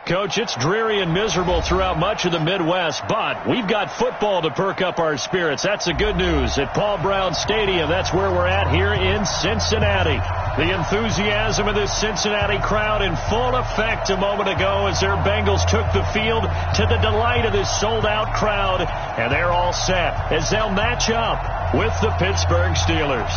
Coach, it's dreary and miserable throughout much of the Midwest, but we've got football to perk up our spirits. That's the good news. At Paul Brown Stadium, that's where we're at here in Cincinnati. The enthusiasm of this Cincinnati crowd in full effect a moment ago as their Bengals took the field to the delight of this sold-out crowd, and they're all set as they'll match up with the Pittsburgh Steelers.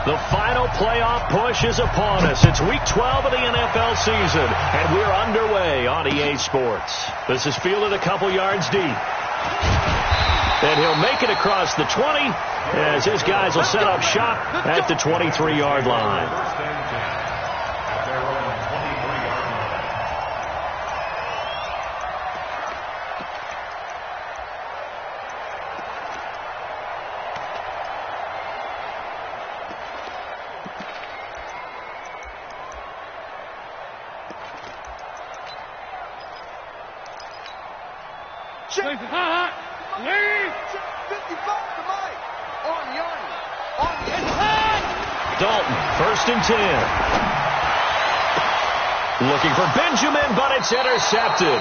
The final playoff push is upon us. It's Week 12 of the NFL season, and we're underway on EA Sports. This is fielded a couple yards deep. And he'll make it across the 20 as his guys will set up shop at the 23-yard line. Dalton, 1st and 10. Looking for Benjamin, but it's intercepted.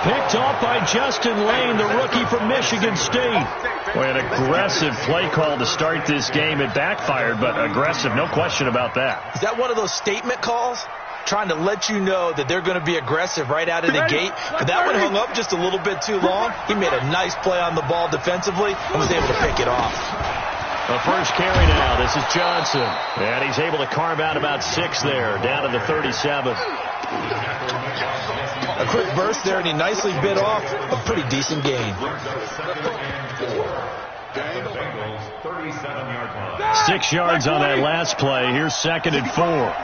Picked off by Justin Lane, the rookie from Michigan State. Boy, an aggressive play call to start this game. It backfired, but aggressive, no question about that. Is that one of those statement calls? Trying to let you know that they're going to be aggressive right out of the gate. But that one hung up just a little bit too long. He made a nice play on the ball defensively and was able to pick it off. The first carry now. This is Johnson. And he's able to carve out about 6 there, down to the 37. A quick burst there, and he nicely bit off a pretty decent gain. 6 yards on that last play. Here's 2nd and 4.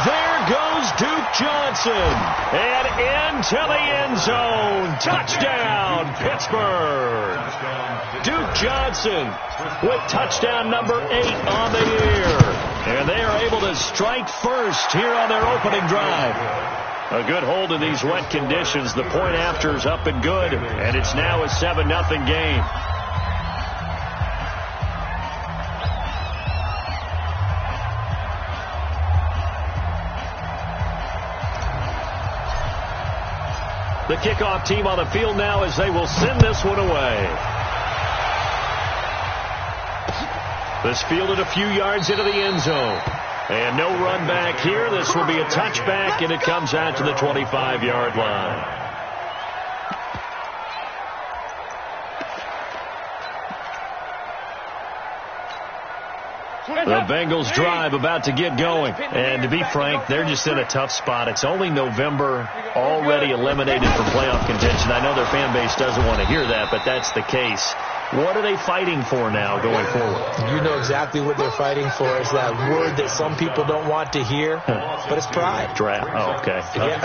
There goes Duke Johnson, and into the end zone. Touchdown, Pittsburgh. Duke Johnson with touchdown number 8 on the year. And they are able to strike first here on their opening drive. A good hold in these wet conditions. The point after is up and good, and it's now a 7-0 game. The kickoff team on the field now as they will send this one away. This fielded a few yards into the end zone. And no run back here. This will be a touchback, and it comes out to the 25-yard line. The Bengals drive about to get going. And to be frank, they're just in a tough spot. It's only November, already eliminated from playoff contention. I know their fan base doesn't want to hear that, but that's the case. What are they fighting for now going forward? You know exactly what they're fighting for. Is that word that some people don't want to hear, but it's pride. Draft. Oh, okay. Yeah.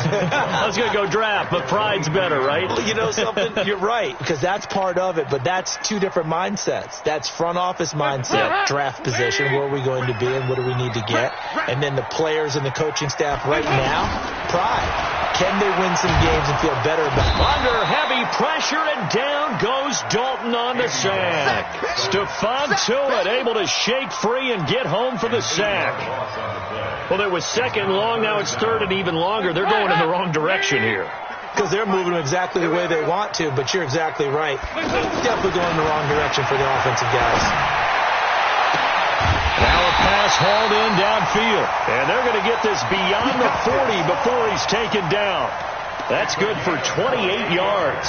I was going to go draft, but pride's better, right? Well, you know something? You're right, because that's part of it, but that's two different mindsets. That's front office mindset, draft position, where are we going to be and what do we need to get? And then the players and the coaching staff right now, pride. Can they win some games and feel better about it? Under heavy pressure, and down goes Dalton on the sack. Stephon Tuitt able to shake free and get home for the sack. Well, there was 2nd long. Now it's 3rd and even longer. They're going in the wrong direction here. Because they're moving exactly the way they want to, but you're exactly right. Definitely going in the wrong direction for the offensive guys. Now a pass hauled in downfield. And they're going to get this beyond the 40 before he's taken down. That's good for 28 yards.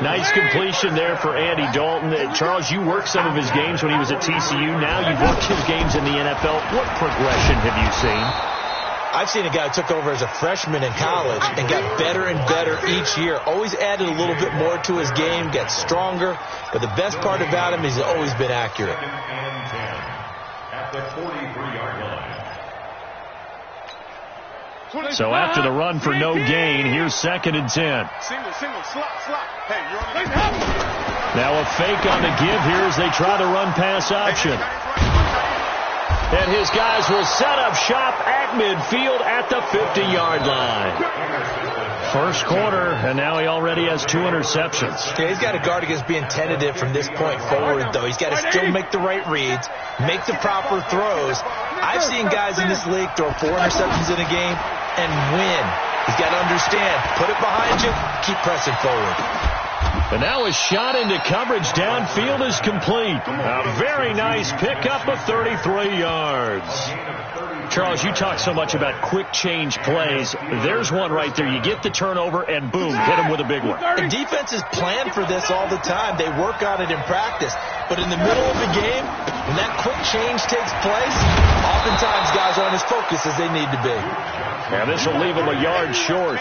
Nice completion there for Andy Dalton. Charles, you worked some of his games when he was at TCU. Now you've worked his games in the NFL. What progression have you seen? I've seen a guy who took over as a freshman in college and got better and better each year. Always added a little bit more to his game, got stronger. But the best part about him is he's always been accurate. At the 43-yard line. So after the run for no gain, here's 2nd and 10. Single, slot. Hey, you're on the Now a fake on the give here as they try the run pass option. And his guys will set up shop at midfield at the 50-yard line. First quarter, and now he already has 2 interceptions. Yeah, he's got to guard against being tentative from this point forward, though. He's got to still make the right reads, make the proper throws. I've seen guys in this league throw 4 interceptions in a game and win. He's got to understand, put it behind you, keep pressing forward. And now a shot into coverage downfield is complete. A very nice pickup of 33 yards. Charles, you talk so much about quick change plays. There's one right there. You get the turnover, and boom, hit him with a big one. And defenses plan for this all the time. They work on it in practice. But in the middle of the game, when that quick change takes place, oftentimes guys aren't as focused as they need to be. Now this will leave him a yard short.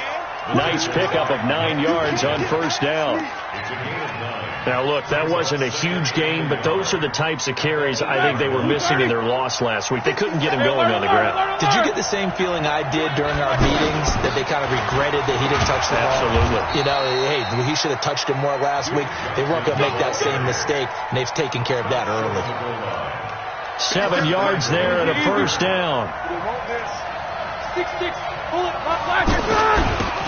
Nice pickup of 9 yards on first down. Now, look, that wasn't a huge gain, but those are the types of carries I think they were missing in their loss last week. They couldn't get him going on the ground. Did you get the same feeling I did during our meetings, that they kind of regretted that he didn't touch the ball? Absolutely. You know, hey, he should have touched him more last week. They weren't going to make that same mistake, and they've taken care of that early. 7 yards there and a first down.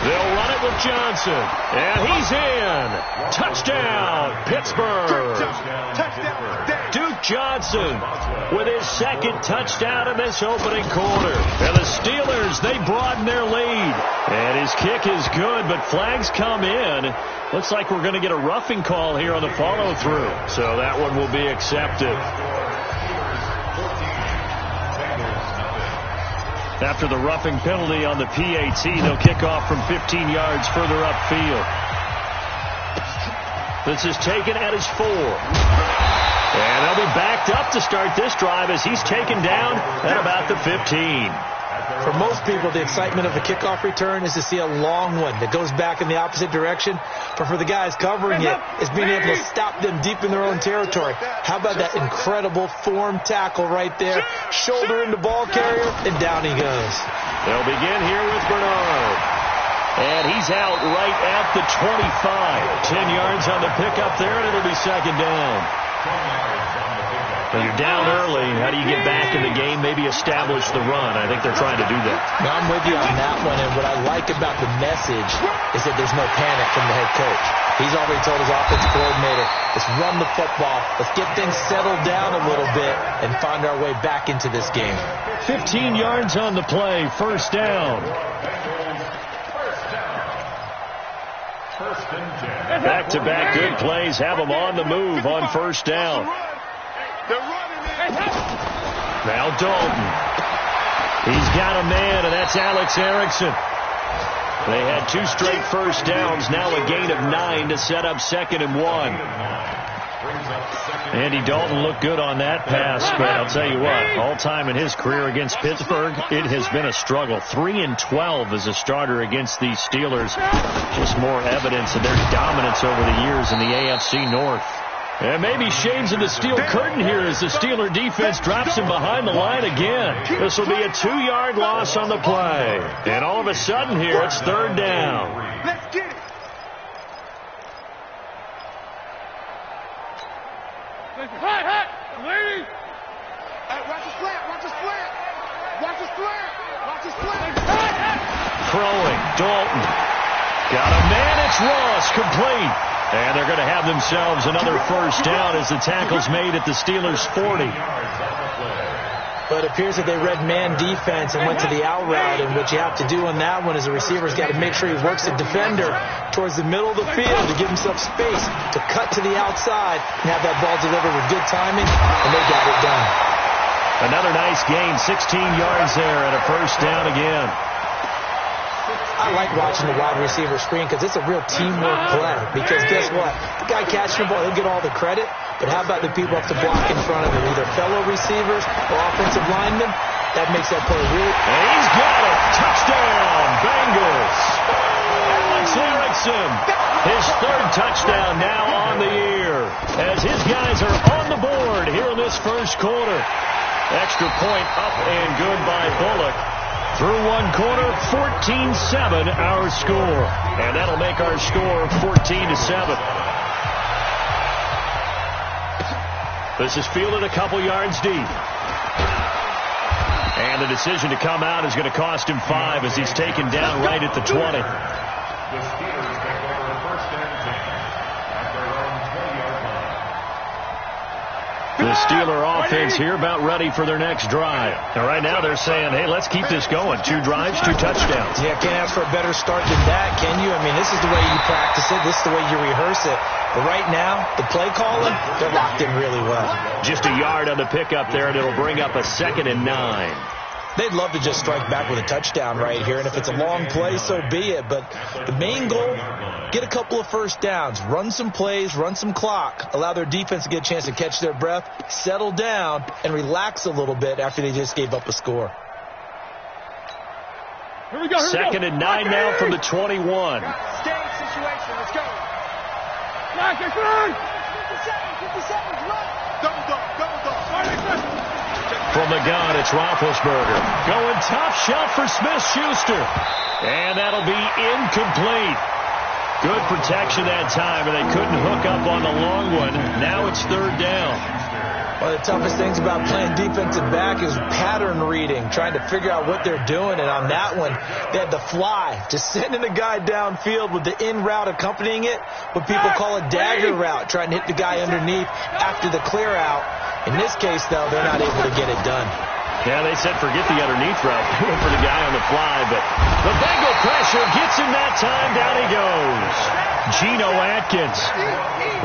They'll run it with Johnson, and he's in. Touchdown, Pittsburgh. Duke Johnson with his 2nd touchdown in this opening quarter. And the Steelers, they broaden their lead. And his kick is good, but flags come in. Looks like we're going to get a roughing call here on the follow-through. So that one will be accepted. After the roughing penalty on the PAT, they'll kick off from 15 yards further upfield. This is taken at his 4. And they'll be backed up to start this drive as he's taken down at about the 15. For most people, the excitement of a kickoff return is to see a long one that goes back in the opposite direction. But for the guys covering it, it's being able to stop them deep in their own territory. How about that incredible form tackle right there? Shoulder into ball carrier, and down he goes. They'll begin here with Bernard. And he's out right at the 25. 10 yards on the pickup there, and it'll be 2nd down. When you're down early, how do you get back in the game? Maybe establish the run. I think they're trying to do that. Now, I'm with you on that one, and what I like about the message is that there's no panic from the head coach. He's already told his offensive coordinator, let's run the football, let's get things settled down a little bit and find our way back into this game. 15 yards on the play, first down. Back-to-back good plays have them on the move on first down. Now Dalton. He's got a man, and that's Alex Erickson. They had 2 straight first downs, now a gain of 9 to set up 2nd and 1. Andy Dalton looked good on that pass, but I'll tell you what, all time in his career against Pittsburgh, it has been a struggle. 3-12 as a starter against these Steelers. Just more evidence of their dominance over the years in the AFC North. And maybe shades of the steel curtain here as the Steeler defense drops him behind the line again. This will be a 2-yard loss on the play. And all of a sudden here, it's 3rd down. Let's get it. Hey, ladies. Hey, watch the slant. Throwing, Dalton. Got a man, it's Ross, complete. And they're going to have themselves another first down as the tackle's made at the Steelers' 40. But it appears that they read man defense and went to the out route, and what you have to do on that one is the receiver's got to make sure he works the defender towards the middle of the field to give himself space to cut to the outside and have that ball delivered with good timing, and they got it done. Another nice gain, 16 yards there, and a first down again. I like watching the wide receiver screen because it's a real teamwork play. Because guess what? The guy catching the ball, he'll get all the credit. But how about the people up to block in front of him, either fellow receivers or offensive linemen? That makes that play really... And he's got it. Touchdown, Bengals. Alex Erickson, his 3rd touchdown now on the year. As his guys are on the board here in this first quarter. Extra point up and good by Bullock. Through one quarter, 14-7 our score. And that'll make our score 14-7. This is fielded a couple yards deep. And the decision to come out is going to cost him 5 as he's taken down right at the 20. The Steeler offense here about ready for their next drive. And right now they're saying, hey, let's keep this going. 2 drives, 2 touchdowns. Yeah, can't ask for a better start than that, can you? I mean, this is the way you practice it. This is the way you rehearse it. But right now, the play calling, they're locked in really well. Just a yard on the pickup there, and it'll bring up a 2nd and 9. They'd love to just strike back with a touchdown right here, and if it's a long play, so be it. But the main goal, get a couple of first downs, run some plays, run some clock, allow their defense to get a chance to catch their breath, settle down, and relax a little bit after they just gave up a score. Here we go. 2nd and 9 now from the 21. Stay in situation. Let's go. Run. 50 seconds, run. Double dog. From the gun, it's Roethlisberger. Going top shelf for Smith-Schuster. And that'll be incomplete. Good protection that time, and they couldn't hook up on the long one. Now it's 3rd down. One of the toughest things about playing defensive back is pattern reading, trying to figure out what they're doing. And on that one, they had the fly, just sending a guy downfield with the in route accompanying it, what people call a dagger route, trying to hit the guy underneath after the clear out. In this case, though, they're not able to get it done. Yeah, they said forget the underneath route. They went for the guy on the fly, but the Bengal pressure gets him that time. Down he goes. Geno Atkins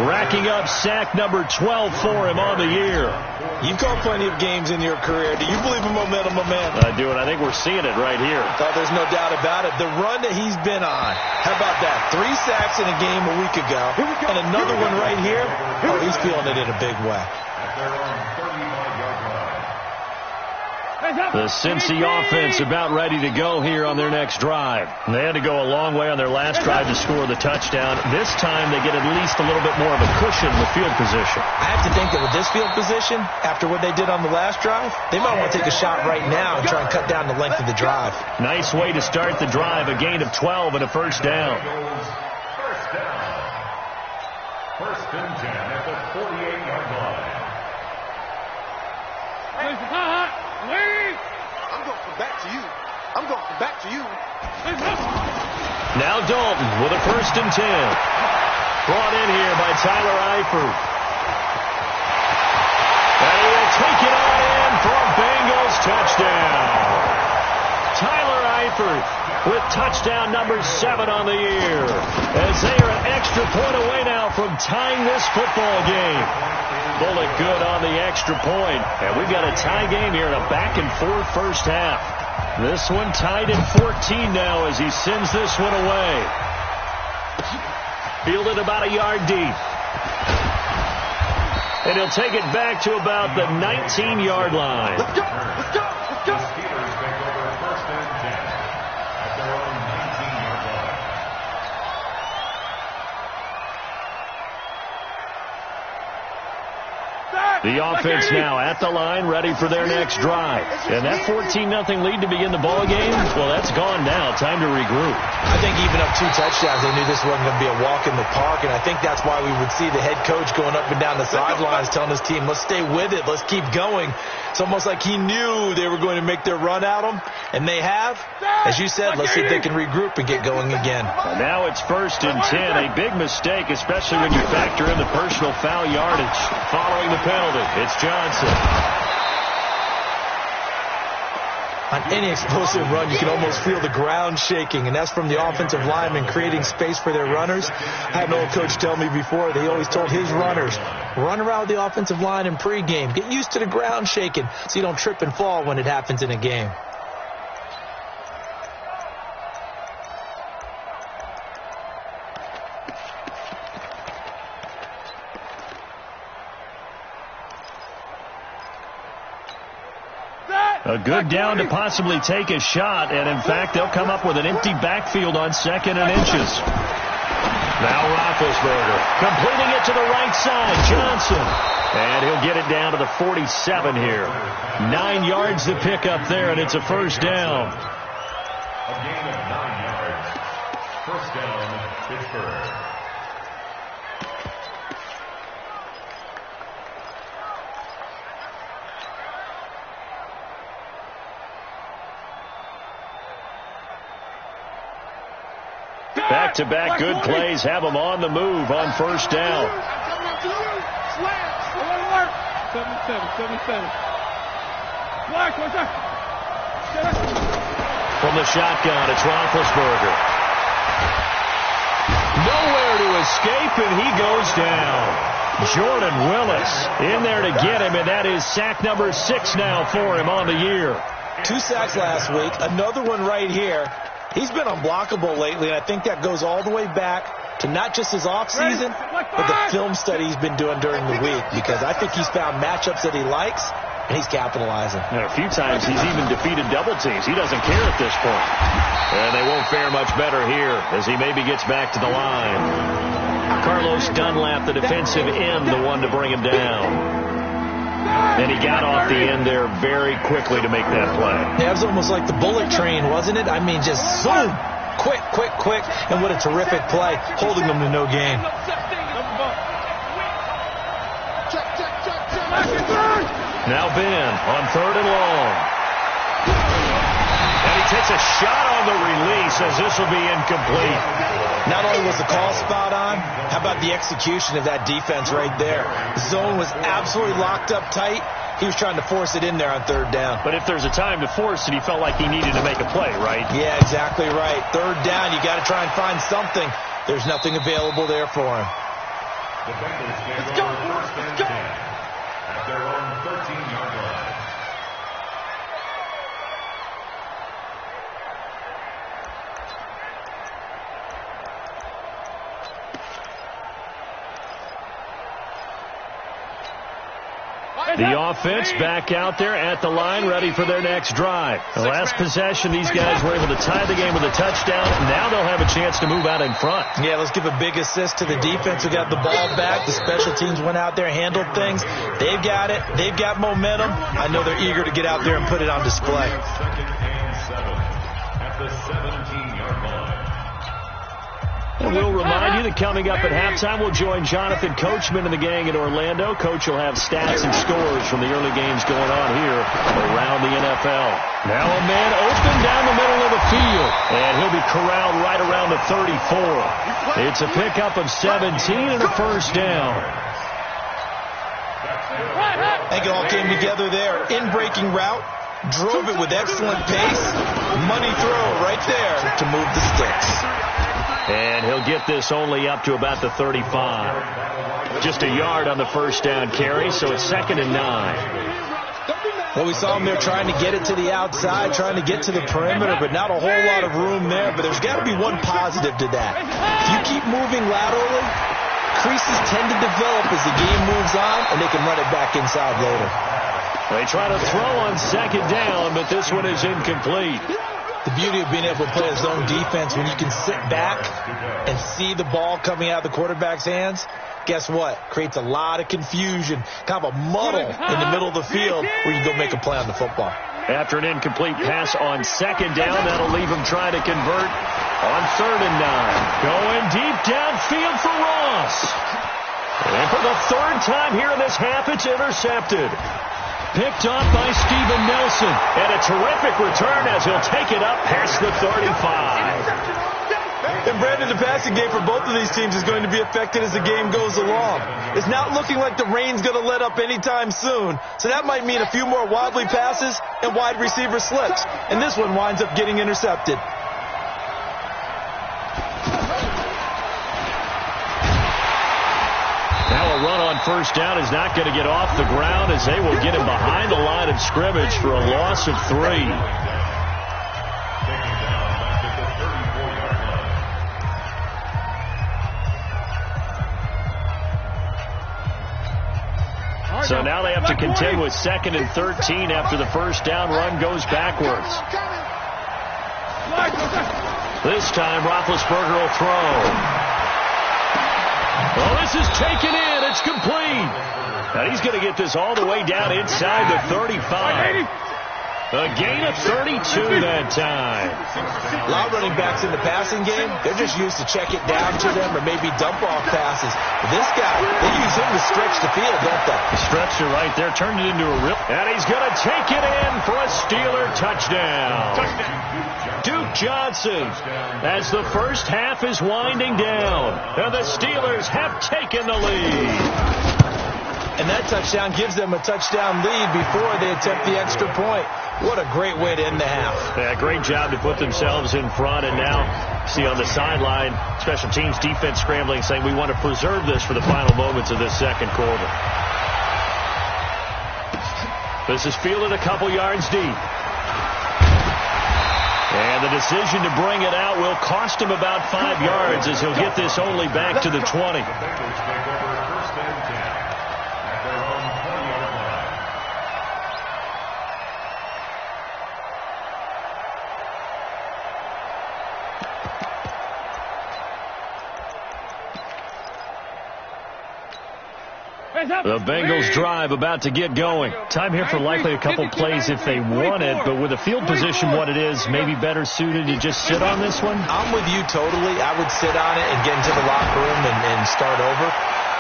racking up sack number 12 for him on the year. You've called plenty of games in your career. Do you believe in momentum, my man? I do, and I think we're seeing it right here. Oh, there's no doubt about it. The run that he's been on. How about that? 3 sacks in a game a week ago, and another one right here. Oh, he's feeling it in a big way. The Cincy offense about ready to go here on their next drive. They had to go a long way on their last drive to score the touchdown. This time they get at least a little bit more of a cushion with field position. I have to think that with this field position, after what they did on the last drive, they might want to take a shot right now and try and cut down the length of the drive. Nice way to start the drive. A gain of 12 and a 1st down. First and 10 at the 48-yard line. I'm going to come back to you. Now Dalton with a 1st and 10. Brought in here by Tyler Eifert. And he will take it on in for a Bengals touchdown. Tyler Eifert with touchdown number 7 on the year. As they are an extra point away now from tying this football game. Bullet good on the extra point. And we've got a tie game here in a back-and-forth first half. This one tied at 14 now as he sends this one away. Fielded about a yard deep. And he'll take it back to about the 19-yard line. Let's go. The offense now at the line, ready for their next drive. And that 14-0 lead to begin the ball game, well, that's gone now. Time to regroup. I think even up 2 touchdowns, they knew this wasn't going to be a walk in the park, and I think that's why we would see the head coach going up and down the sidelines telling his team, let's stay with it, let's keep going. It's almost like he knew they were going to make their run at him, and they have. As you said, let's see if they can regroup and get going again. And now it's 1st and 10, a big mistake, especially when you factor in the personal foul yardage following the penalty. It's Johnson. On any explosive run, you can almost feel the ground shaking, and that's from the offensive linemen creating space for their runners. I had an old coach tell me before, they always told his runners, run around the offensive line in pregame. Get used to the ground shaking so you don't trip and fall when it happens in a game. A good down to possibly take a shot, and in fact, they'll come up with an empty backfield on 2nd and inches. Now Roethlisberger completing it to the right side. Johnson. And he'll get it down to the 47 here. 9 yards to pick up there, and it's a 1st down. A gain of 9 yards. First down, Pittsburgh. Back-to-back good plays have them on the move on first down. 7-7. From the shotgun, it's Roethlisberger. Nowhere to escape, and he goes down. Jordan Willis in there to get him, and that is sack number 6 now for him on the year. 2 sacks last week, another one right here. He's been unblockable lately, and I think that goes all the way back to not just his offseason, but the film study he's been doing during the week, because I think he's found matchups that he likes, and he's capitalizing. And a few times he's even defeated double teams. He doesn't care at this point. And they won't fare much better here as he maybe gets back to the line. Carlos Dunlap, the defensive end, the one to bring him down. And he got off the end there very quickly to make that play. Yeah, it was almost like the bullet train, wasn't it? I mean, just zoom. Quick. And what a terrific play, holding them to no gain. Now Ben on 3rd and long. And he takes a shot on the release as this will be incomplete. Not only was the call spot on, how about the execution of that defense right there? The zone was absolutely locked up tight. He was trying to force it in there on 3rd down. But if there's a time to force it, he felt like he needed to make a play, right? Yeah, exactly right. 3rd down, you got to try and find something. There's nothing available there for him. The Bengals take over first and 10 at their own 13-yard line. The offense back out there at the line, ready for their next drive. The last possession, these guys were able to tie the game with a touchdown. Now they'll have a chance to move out in front. Yeah, let's give a big assist to the defense who got the ball back. The special teams went out there, handled things. They've got it. They've got momentum. I know they're eager to get out there and put it on display. 2nd and 7 at the 17-yard line. And we'll remind you that coming up at halftime, we'll join Jonathan Coachman and the gang in Orlando. Coach will have stats and scores from the early games going on here around the NFL. Now a man open down the middle of the field, and he'll be corralled right around the 34. It's a pickup of 17 and a first down. I think it all came together there. In-breaking route, drove it with excellent pace. Money throw right there to move the sticks. And he'll get this only up to about the 35. Just a yard on the first down carry, so it's 2nd and 9. Well, we saw him there trying to get it to the outside, trying to get to the perimeter, but not a whole lot of room there. But there's got to be one positive to that. If you keep moving laterally, creases tend to develop as the game moves on, and they can run it back inside later. They try to throw on 2nd down, but this one is incomplete. The beauty of being able to play a zone defense when you can sit back and see the ball coming out of the quarterback's hands, guess what? Creates a lot of confusion, kind of a muddle in the middle of the field where you go make a play on the football. After an incomplete pass on 2nd down, that'll leave him trying to convert on 3rd and 9. Going deep downfield for Ross. And for the 3rd time here in this half, it's intercepted. Picked off by Steven Nelson. And a terrific return as he'll take it up past the 35. And Brandon, the passing game for both of these teams is going to be affected as the game goes along. It's not looking like the rain's going to let up anytime soon. So that might mean a few more wobbly passes and wide receiver slips. And this one winds up getting intercepted. Now a run on first down is not going to get off the ground as they will get him behind the line of scrimmage for a loss of 3. So now they have to contend with 2nd and 13 after the first down run goes backwards. This time Roethlisberger will throw. Oh, this is taken in. It's complete. And he's going to get this all the way down inside the 35. A gain of 32 that time. A lot of running backs in the passing game, they're just used to check it down to them or maybe dump off passes. But this guy, they use him to stretch the field, don't they? Stretched it right there, turned it into a rip. And he's going to take it in for a Steeler touchdown. Duke Johnson, as the first half is winding down, and the Steelers have taken the lead. And that touchdown gives them a touchdown lead before they attempt the extra point. What a great way to end the half. Yeah, great job to put themselves in front. And now, see on the sideline, special teams defense scrambling, saying we want to preserve this for the final moments of this second quarter. This is fielded a couple yards deep. And the decision to bring it out will cost him about 5 yards as he'll get this only back to the 20. The Bengals drive about to get going. Time here for likely a couple plays if they want it, but with the field position what it is, maybe better suited to just sit on this one? I'm with you totally. I would sit on it and get into the locker room and start over.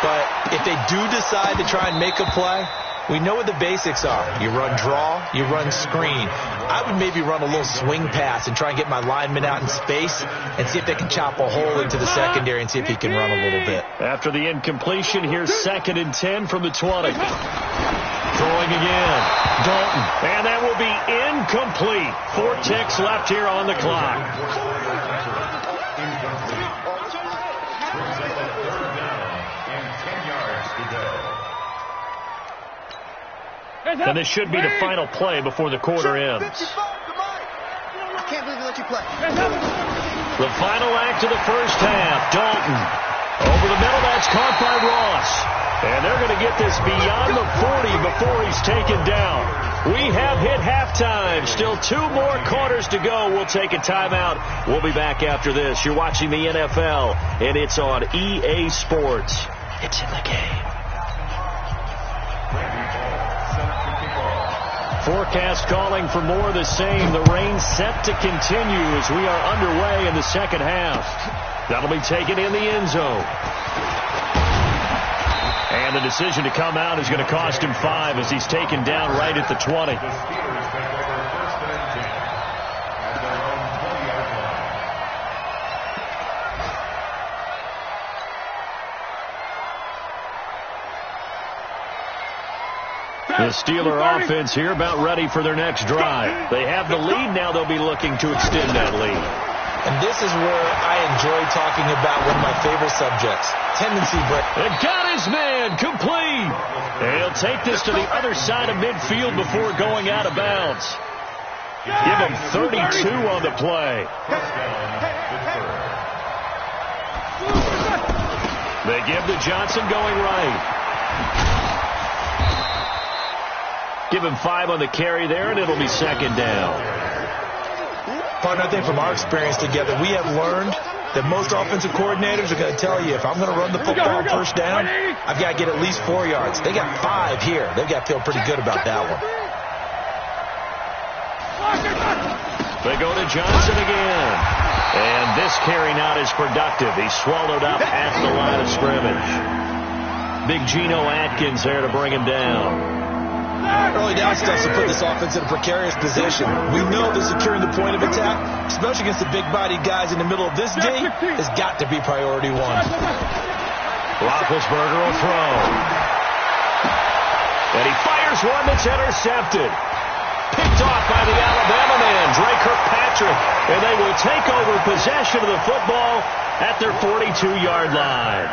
But if they do decide to try and make a play, we know what the basics are. You run draw, you run screen. I would maybe run a little swing pass and try and get my lineman out in space and see if they can chop a hole into the secondary and see if he can run a little bit. After the incompletion, here's 2nd and 10 from the 20. Throwing again. Dalton. And that will be incomplete. 4 ticks left here on the clock. And this should be the final play before the quarter ends. I can't believe they let you play. The final act of the first half. Dalton over the middle. That's caught by Ross. And they're going to get this beyond the 40 before he's taken down. We have hit halftime. Still 2 more quarters to go. We'll take a timeout. We'll be back after this. You're watching the NFL, and it's on EA Sports. It's in the game. Forecast calling for more of the same. The rain set to continue as we are underway in the second half. That'll be taken in the end zone. And the decision to come out is going to cost him 5 as he's taken down right at the 20. The Steeler offense here about ready for their next drive. They have the lead now. They'll be looking to extend that lead. And this is where I enjoy talking about one of my favorite subjects, tendency break. And got his man complete. And he'll take this to the other side of midfield before going out of bounds. Give him 32 on the play. They give to Johnson going right. Give him 5 on the carry there, and it'll be 2nd down. Partner, I think from our experience together, we have learned that most offensive coordinators are going to tell you, if I'm going to run the football first down, I've got to get at least 4 yards. They got 5 here. They've got to feel pretty good about that one. They go to Johnson again. And this carry not as productive. He's swallowed up at the line of scrimmage. Big Geno Atkins there to bring him down. Early down stuff to put this offense in a precarious position. We know that securing the point of attack, especially against the big-bodied guys in the middle of this D, has got to be priority 1. Roethlisberger will throw. And he fires one that's intercepted. Picked off by the Alabama man, Dre Kirkpatrick. And they will take over possession of the football at their 42-yard line.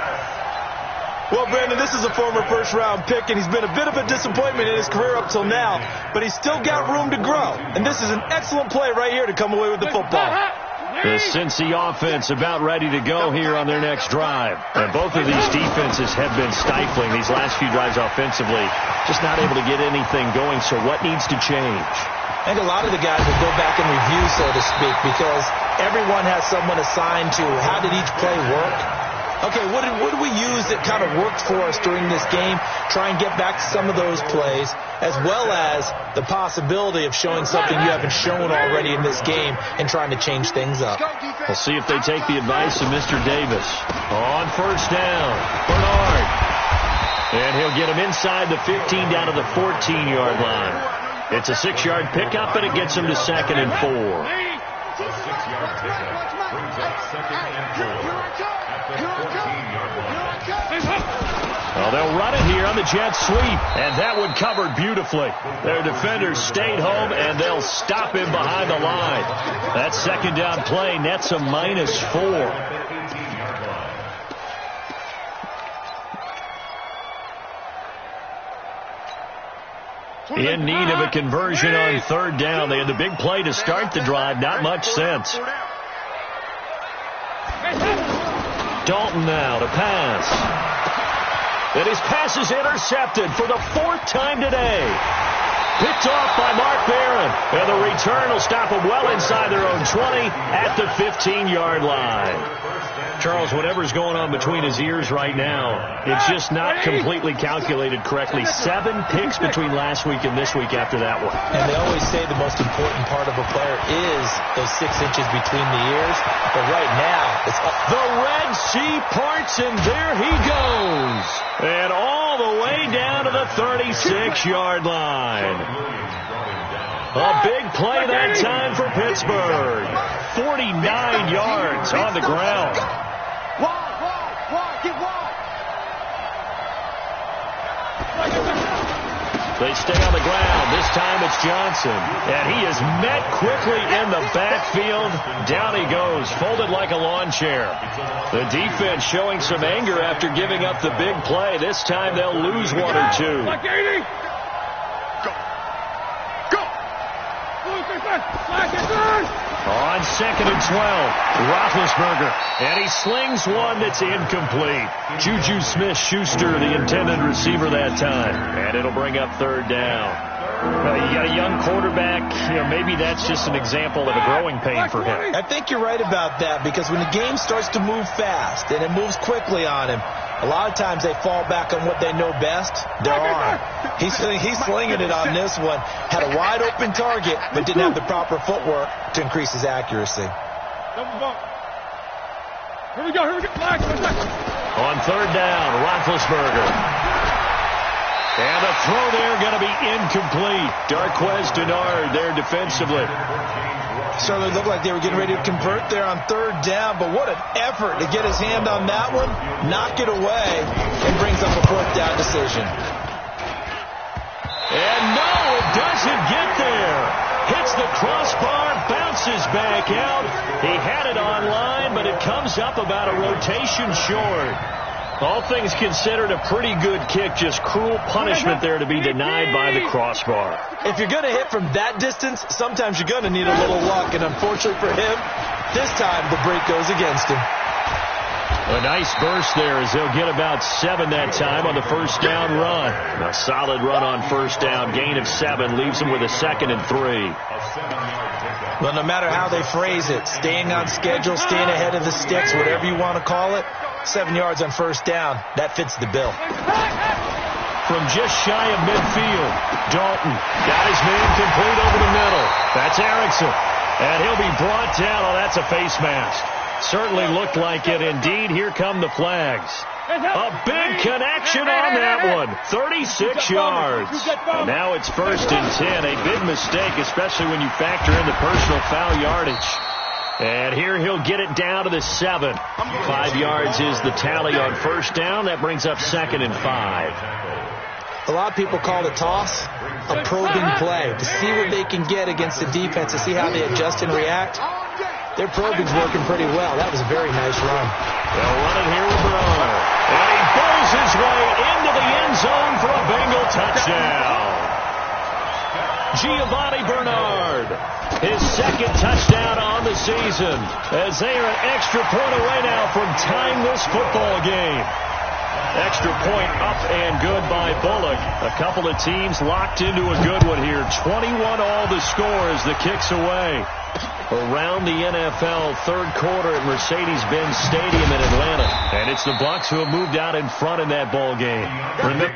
Well, Brandon, this is a former first-round pick, and he's been a bit of a disappointment in his career up till now, but he's still got room to grow. And this is an excellent play right here to come away with the football. The Cincy offense about ready to go here on their next drive. And both of these defenses have been stifling these last few drives offensively. Just not able to get anything going, so what needs to change? I think a lot of the guys will go back and review, so to speak, because everyone has someone assigned to how did each play work. okay, what did we use that kind of worked for us during this game? Try and get back to some of those plays, as well as the possibility of showing something you haven't shown already in this game and trying to change things up. We'll see if they take the advice of Mr. Davis. On first down, Bernard. And he'll get him inside the 15 down to the 14-yard line. It's a 6-yard pickup, and it gets him to 2nd and 4. The 6-yard pickup brings up 2nd and 4 at the 14-yard line. Well, they'll run it here on the jet sweep, and that one covered beautifully. Their defenders stayed home, and they'll stop him behind the line. That second down play nets a -4. In need of a conversion on 3rd down. They had the big play to start the drive. Not much sense. Dalton now to pass. And his pass is intercepted for the 4th time today. Picked off by Mark Barron. And the return will stop them well inside their own 20 at the 15-yard line. Charles, whatever's going on between his ears right now, it's just not completely calculated correctly. 7 picks between last week and this week after that one. And they always say the most important part of a player is those 6 inches between the ears. But right now, it's the Red Sea parts, and there he goes. And all the way down to the 36-yard line. A big play that time for Pittsburgh. 49 yards on the ground. They stay on the ground. This time it's Johnson. And he is met quickly in the backfield. Down he goes, folded like a lawn chair. The defense showing some anger after giving up the big play. This time they'll lose 1 or 2. On 2nd and 12, Roethlisberger, and he slings one that's incomplete. Juju Smith-Schuster, the intended receiver that time, and it'll bring up 3rd down. You got a young quarterback, maybe that's just an example of a growing pain for him. I think you're right about that, because when the game starts to move fast and it moves quickly on him, a lot of times they fall back on what they know best, their arm. He's slinging it on this one. Had a wide open target, but didn't have the proper footwork to increase his accuracy. Here we go. On 3rd down, Roethlisberger. And the throw there going to be incomplete. Darquez Dennard there defensively. Certainly looked like they were getting ready to convert there on 3rd down, but what an effort to get his hand on that one, knock it away, and brings up a 4th down decision. And no, it doesn't get there. Hits the crossbar, bounces back out. He had it on line, but it comes up about a rotation short. All things considered, a pretty good kick, just cruel punishment there to be denied by the crossbar. If you're going to hit from that distance, sometimes you're going to need a little luck, and unfortunately for him, this time the break goes against him. A nice burst there as they'll get about 7 that time on the 1st down run. A solid run on 1st down, gain of 7, leaves them with a 2nd and 3. Well, no matter how they phrase it, staying on schedule, staying ahead of the sticks, whatever you want to call it, 7 yards on 1st down, that fits the bill. From just shy of midfield, Dalton got his man complete over the middle. That's Erickson. And he'll be brought down. Oh, that's a face mask. Certainly looked like it. Indeed, here come the flags. A big connection on that one. 36 yards. And now it's 1st and 10. A big mistake, especially when you factor in the personal foul yardage. And here he'll get it down to the 7. 5 yards is the tally on 1st down. That brings up 2nd and 5. A lot of people call the toss a probing play to see what they can get against the defense, to see how they adjust and react. Their probing's working pretty well. That was a very nice run. They'll run it here with Bernard. And he bowls his way into the end zone for a Bengal touchdown. Giovanni Bernard, his 2nd touchdown on the season, as they are an extra point away now from tying this football game. Extra point up and good by Bullock. A couple of teams locked into a good one here. 21 all the score as the kick's away. Around the NFL, third quarter at Mercedes-Benz Stadium in Atlanta. And it's the Bucs who have moved out in front in that ball game. Remember,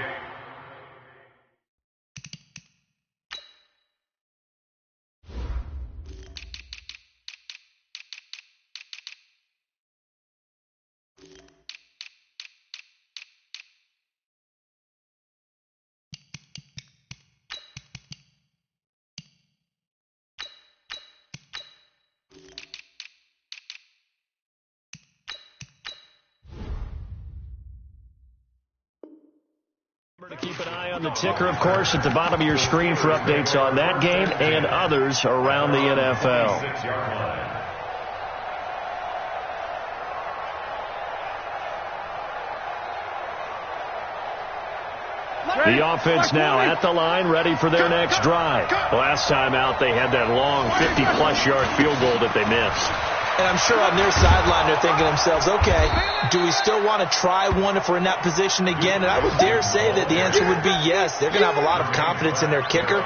to keep an eye on the ticker, of course, at the bottom of your screen for updates on that game and others around the NFL. The offense now at the line, ready for their next drive. Last time out, they had that long 50-plus yard field goal that they missed. And I'm sure on their sideline they're thinking to themselves, okay, do we still want to try one if we're in that position again? And I would dare say that the answer would be yes. They're going to have a lot of confidence in their kicker.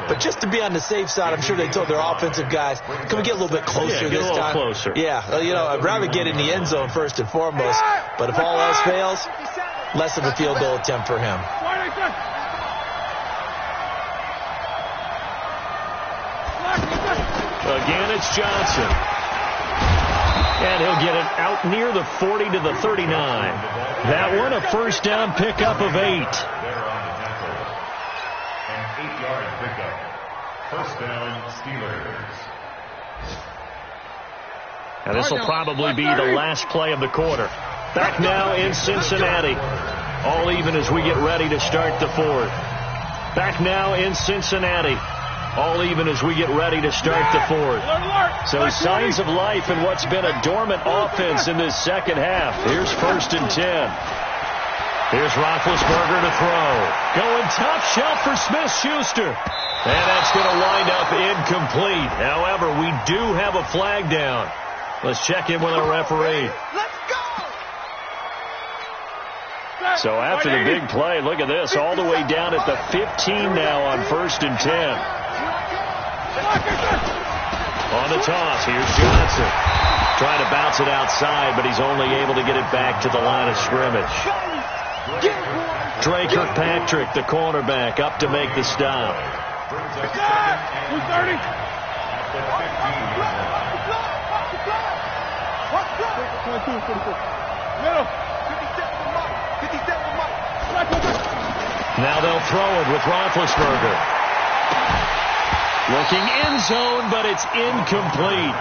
But just to be on the safe side, I'm sure they told their offensive guys, can we get a little bit closer this time? Closer. Yeah, well, I'd rather get in the end zone first and foremost. But if all else fails, less of a field goal attempt for him. Again, it's Johnson. And he'll get it out near the 40 to the 39. That one, a first down pickup of 8. An 8-yard pickup. First down, Steelers. And this will probably be the last play of the quarter. Back now in Cincinnati. All even as we get ready to start the fourth. Back now in Cincinnati. All even as we get ready to start the fourth. So signs of life in what's been a dormant offense in this second half. Here's 1st and 10. Here's Roethlisberger to throw. Going top shelf for Smith-Schuster. And that's going to wind up incomplete. However, we do have a flag down. Let's check in with our referee. So after the big play, look at this. All the way down at the 15 now on 1st and 10. On the toss, here's Johnson. Trying to bounce it outside, but he's only able to get it back to the line of scrimmage. Trey Kirkpatrick, the cornerback, up to make the stop. 230. Now they'll throw it with Roethlisberger. Looking end zone, but it's incomplete.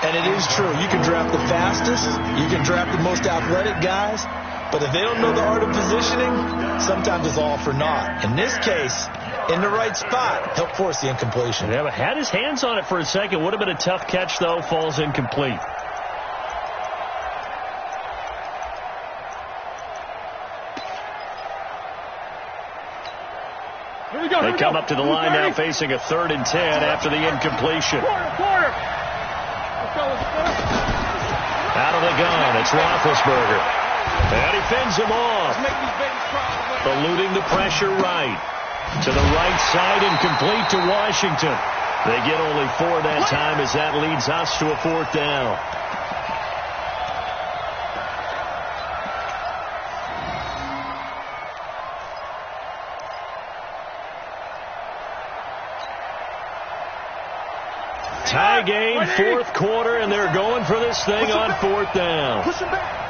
And it is true. You can draft the fastest. You can draft the most athletic guys. But if they don't know the art of positioning, sometimes it's all for naught. In this case, in the right spot, helped force the incompletion. Yeah, but had his hands on it for a second. Would have been a tough catch, though. Falls incomplete. They come up to the line now facing a 3rd and 10 after the incompletion. Out of the gun, it's Roethlisberger. And he fends him off. Eluding the pressure right. To the right side, incomplete to Washington. They get only 4 that time as that leads us to a 4th down. Tie game, 4th quarter, and they're going for this thing on 4th down. Push him back.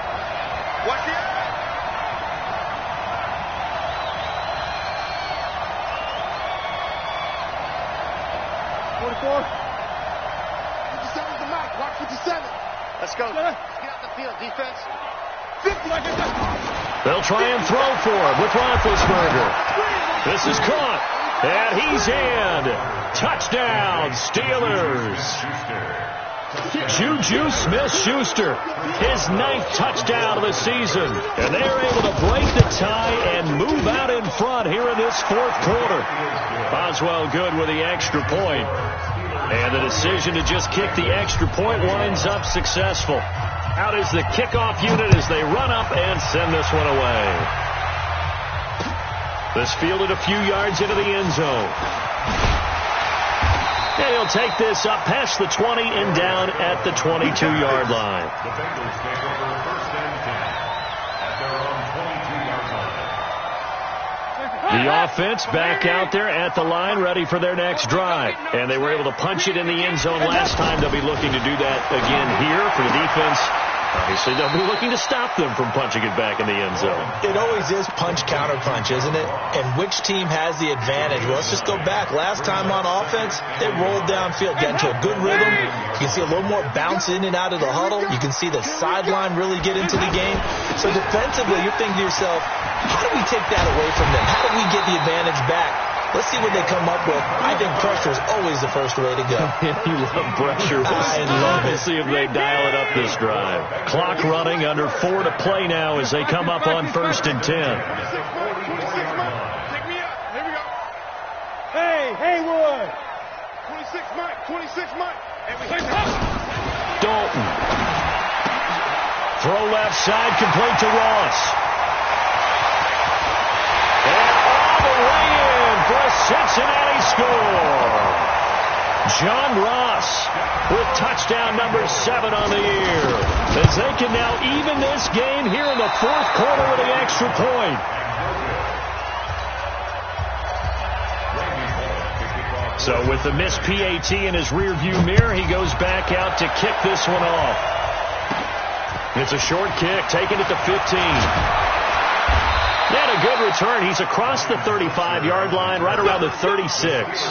Watch it. 44. 57's the mark. Watch 57. Let's go. Let's get out the field. Defense. 50. They'll try and throw for it with Roethlisberger. This is caught. And he's in. Touchdown, Steelers. Juju Smith-Schuster, his 9th touchdown of the season. And they're able to break the tie and move out in front here in this 4th quarter. Boswell good with the extra point. And the decision to just kick the extra point winds up successful. Out is the kickoff unit as they run up and send this one away. This fielded a few yards into the end zone. And he'll take this up past the 20 and down at the 22-yard line. The Bengals take over first and 10 at their own 22-yard line. The offense back out there at the line, ready for their next drive. And they were able to punch it in the end zone last time. They'll be looking to do that again here for the defense. Obviously, they'll be looking to stop them from punching it back in the end zone. It always is punch, counter punch, isn't it? And which team has the advantage? Well, let's just go back. Last time on offense, they rolled downfield, got into a good rhythm. You can see a little more bounce in and out of the huddle. You can see the sideline really get into the game. So defensively, you're thinking to yourself, how do we take that away from them? How do we get the advantage back? Let's see what they come up with. I think pressure is always the first way to go. You love pressure. I love it. We'll see if they dial it up this drive. Clock running, under 4 to play now as they come up on first and 10. Take me up. Here we go. Hey, Haywood. 26 Mike. 26 Mike. And we Dalton. Throw left side, complete to Ross. And all the way in for a Cincinnati score. John Ross with touchdown number 7 on the year. As they can now even this game here in the fourth quarter with the extra point. So with the missed PAT in his rearview mirror, he goes back out to kick this one off. It's a short kick, taken at the 15. And a good return. He's across the 35-yard line, right around the 36.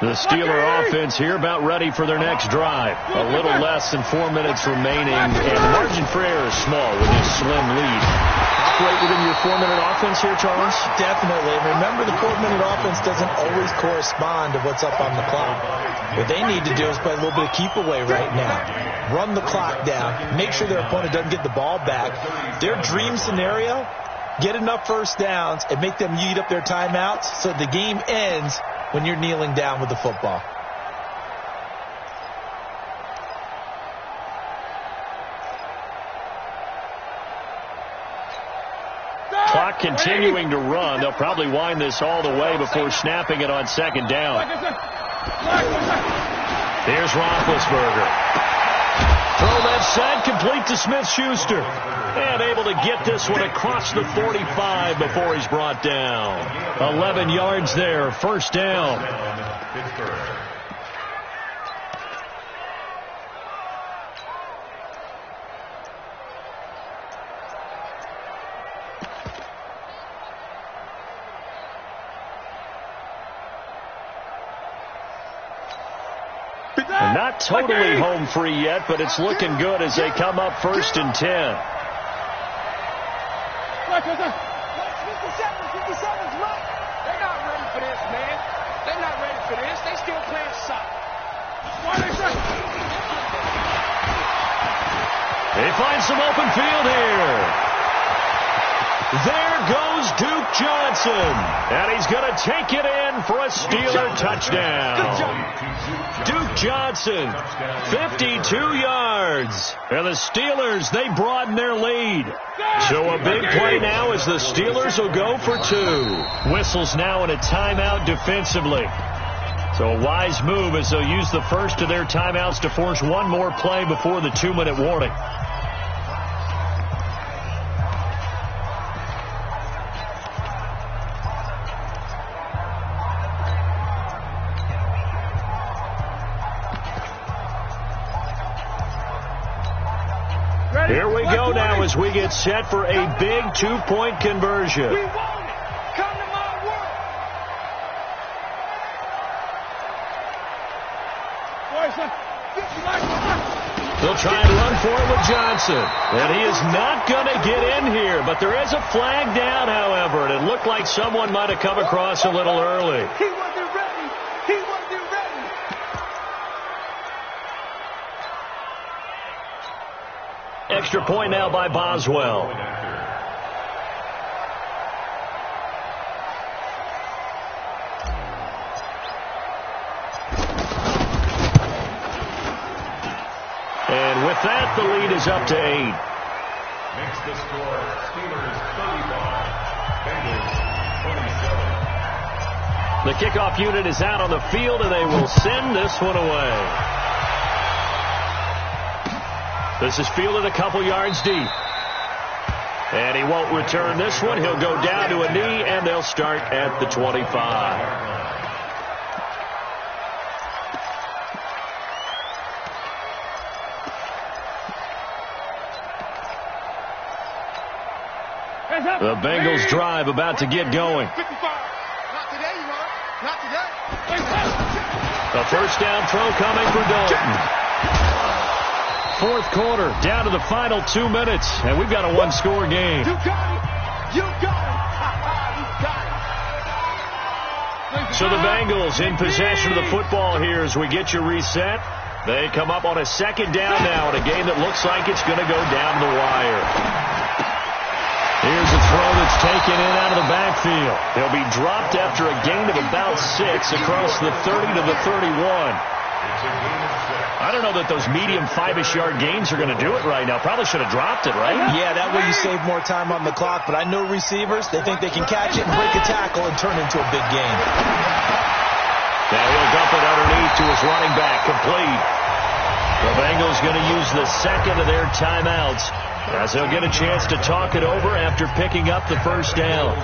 The Steeler offense here about ready for their next drive. A little less than 4 minutes remaining, and the margin for error is small with this slim lead. Operate within your 4-minute offense here, Charles? Definitely. Remember, the 4-minute offense doesn't always correspond to what's up on the clock. What they need to do is play a little bit of keep away right now. Run the clock down. Make sure their opponent doesn't get the ball back. Their dream scenario, get enough first downs and make them eat up their timeouts so the game ends when you're kneeling down with the football. Clock continuing to run. They'll probably wind this all the way before snapping it on second down. Here's Roethlisberger. Throw left side, complete to Smith-Schuster. And able to get this one across the 45 before he's brought down. 11 yards there, first down. And not totally home free yet, but it's looking good as they come up first and 10. 57's right. They're not ready for this, man. They're not ready for this. They still playing soccer. Why they say? They find some open field here. There goes Duke Johnson. And he's going to take it in for a Steeler touchdown. Duke Johnson, 52 yards. And the Steelers, they broaden their lead. So a big play now as the Steelers will go for 2. Whistles now in a timeout defensively. So a wise move as they'll use the first of their timeouts to force one more play before the 2-minute warning. Here we go now as we get set for a big 2-point conversion. We want it. Come to my world. They'll try and run for it with Johnson. And he is not going to get in here, but there is a flag down, however, and it looked like someone might have come across a little early. He wasn't ready. He wasn't ready. extra point now by Boswell. And with that, the lead is up to 8. Makes the score Steelers 35, Bengals 27. The kickoff unit is out on the field, and they will send this one away. This is fielded a couple yards deep. And he won't return this one. He'll go down to a knee, and they'll start at the 25. The Bengals drive about to get going. Not today, you are. Not today. The first down throw coming for Dalton. Fourth quarter, down to the final 2 minutes, and we've got a one-score game. You got it. You got it. You got it. So the Bengals in possession of the football here as we get you reset. They come up on a second down now in a game that looks like it's going to go down the wire. Here's a throw that's taken in out of the backfield. He'll be dropped after a gain of about 6 across the 30 to the 31. I don't know that those medium 5-ish yard gains are going to do it right now. Probably should have dropped it, right? Yeah, that way you save more time on the clock. But I know receivers, they think they can catch it and break a tackle and turn it into a big gain. Now he'll dump it underneath to his running back, complete. The Bengals going to use the second of their timeouts, as they'll get a chance to talk it over after picking up the first down.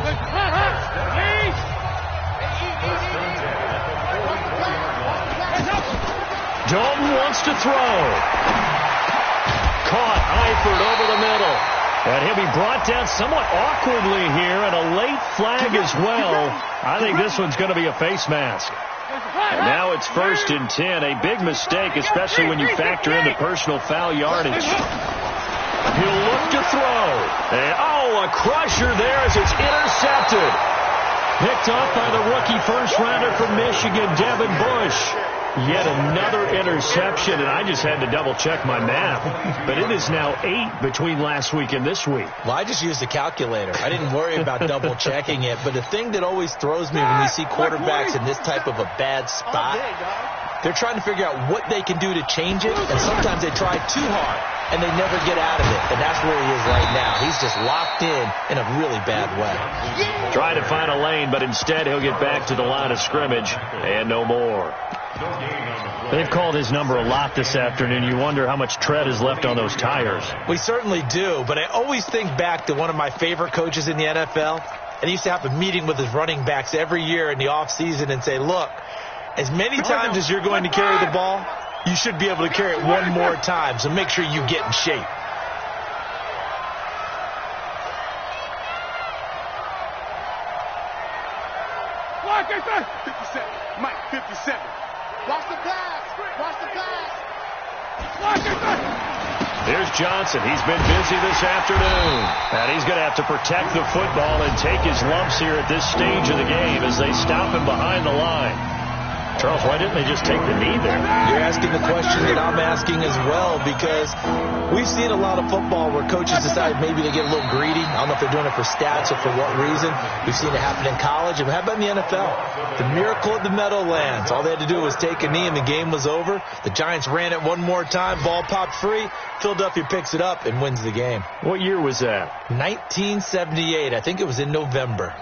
Dalton wants to throw. Caught Eifert over the middle. And he'll be brought down somewhat awkwardly here, and a late flag as well. I think this one's going to be a face mask. And now it's 1st and 10. A big mistake, especially when you factor in the personal foul yardage. He'll look to throw. And, a crusher there as it's intercepted. Picked up by the rookie first-rounder from Michigan, Devin Bush. Yet another interception, and I just had to double-check my math. But it is now 8 between last week and this week. Well, I just used a calculator. I didn't worry about double-checking it. But the thing that always throws me when you see quarterbacks in this type of a bad spot, they're trying to figure out what they can do to change it, and sometimes they try too hard, and they never get out of it. And that's where he is right now. He's just locked in a really bad way. Trying to find a lane, but instead he'll get back to the line of scrimmage, and no more. They've called his number a lot this afternoon. You wonder how much tread is left on those tires. We certainly do, but I always think back to one of my favorite coaches in the NFL, and he used to have a meeting with his running backs every year in the offseason and say, look, as many times as you're going to carry the ball, you should be able to carry it one more time, so make sure you get in shape. Mike, 57. Watch the pass. Watch the pass. Here's Johnson. He's been busy this afternoon. And he's going to have to protect the football and take his lumps here at this stage of the game as they stop him behind the line. Charles, why didn't they just take the knee there? You're asking the question that I'm asking as well, because we've seen a lot of football where coaches decide maybe they get a little greedy. I don't know if they're doing it for stats or for what reason. We've seen it happen in college. And how about in the NFL? The miracle of the Meadowlands. All they had to do was take a knee and the game was over. The Giants ran it one more time. Ball popped free. Philadelphia picks it up and wins the game. What year was that? 1978. I think it was in November.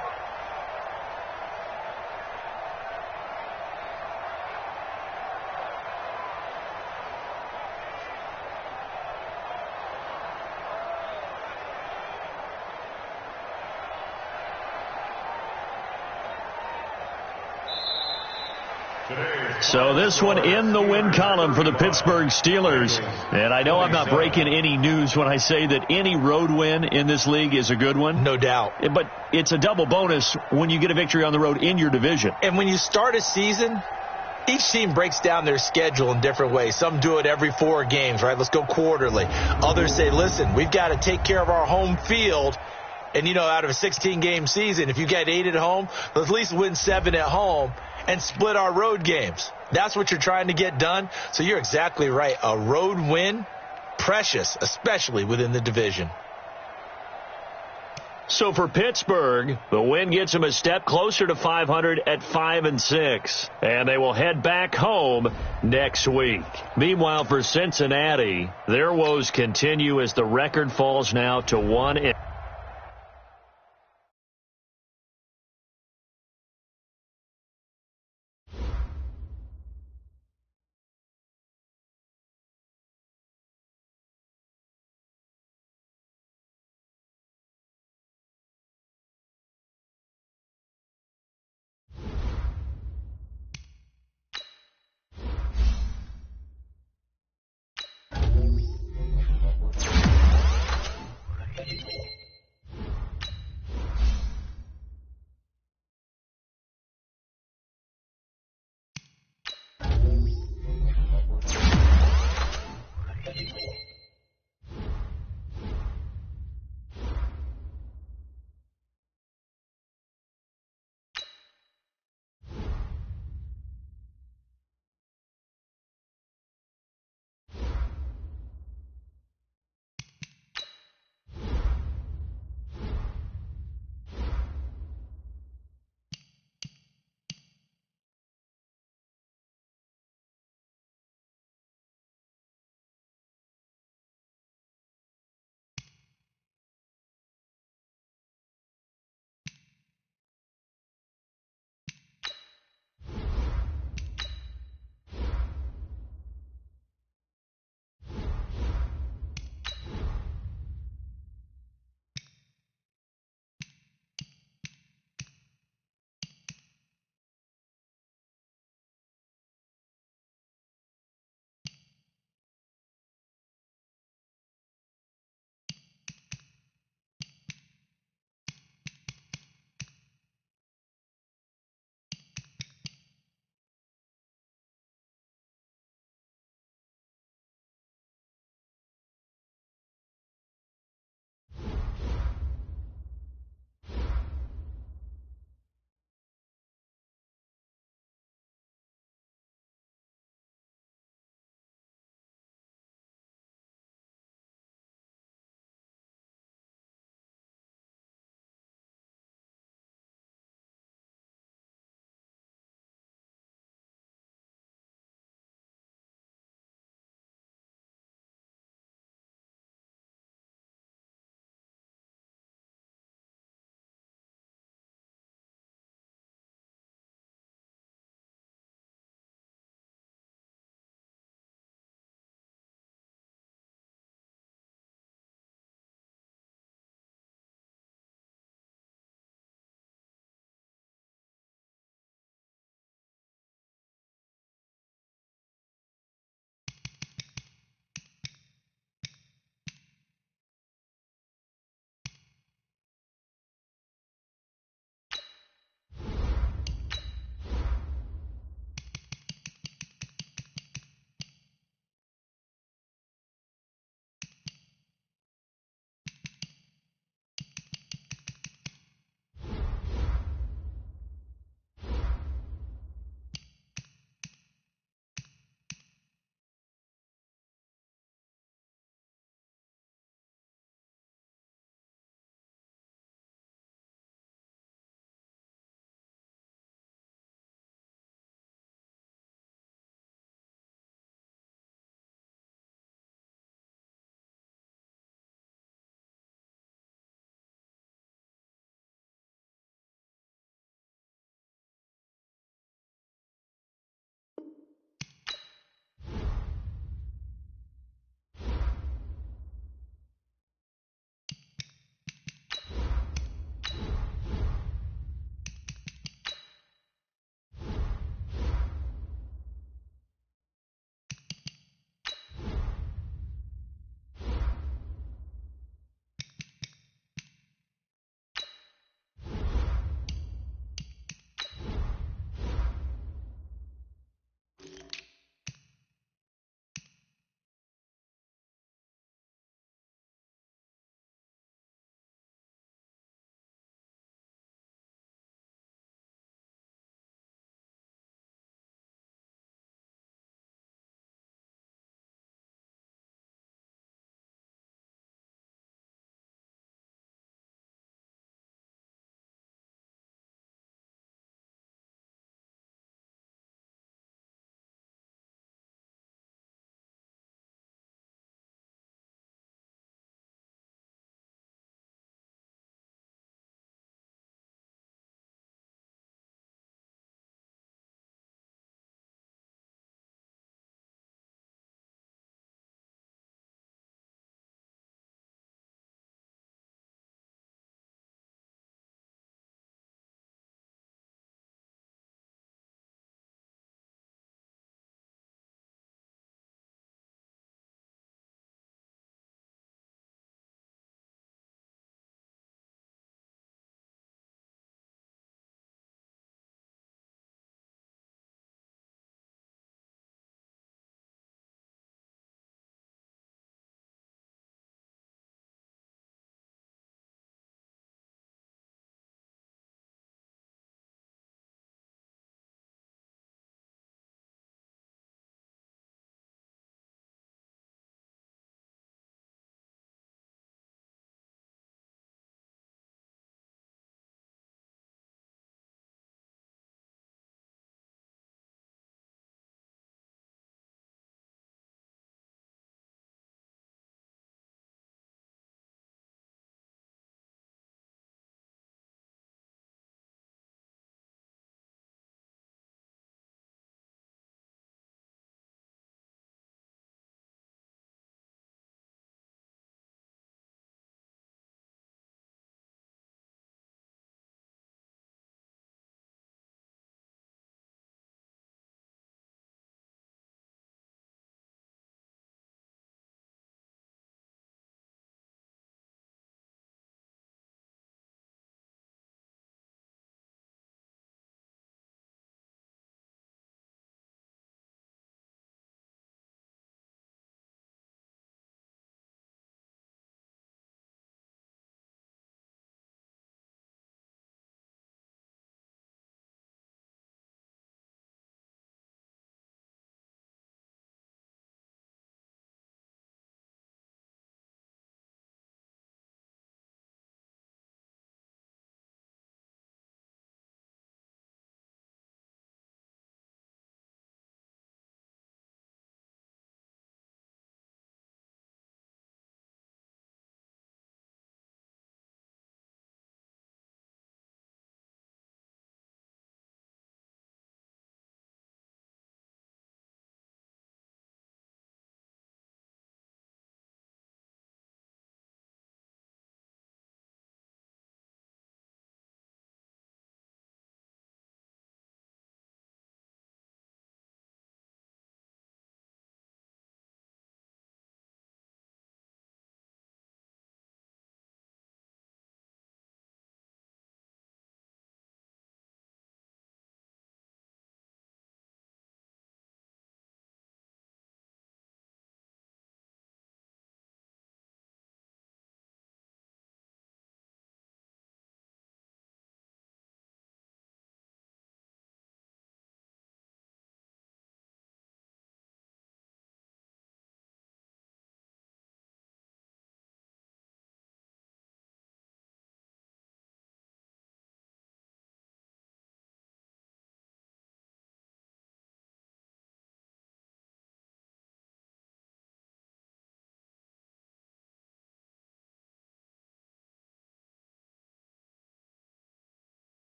So this one in the win column for the Pittsburgh Steelers. And I know I'm not breaking any news when I say that any road win in this league is a good one. No doubt. But it's a double bonus when you get a victory on the road in your division. And when you start a season, each team breaks down their schedule in different ways. Some do it every 4 games, right? Let's go quarterly. Others say, listen, we've got to take care of our home field. And, out of a 16-game season, if you get 8 at home, let's at least win 7 at home and split our road games. That's what you're trying to get done. So you're exactly right. A road win precious, especially within the division. So for Pittsburgh, the win gets them a step closer to 500 at 5-6, and they will head back home next week. Meanwhile, for Cincinnati, their woes continue as the record falls now to 1.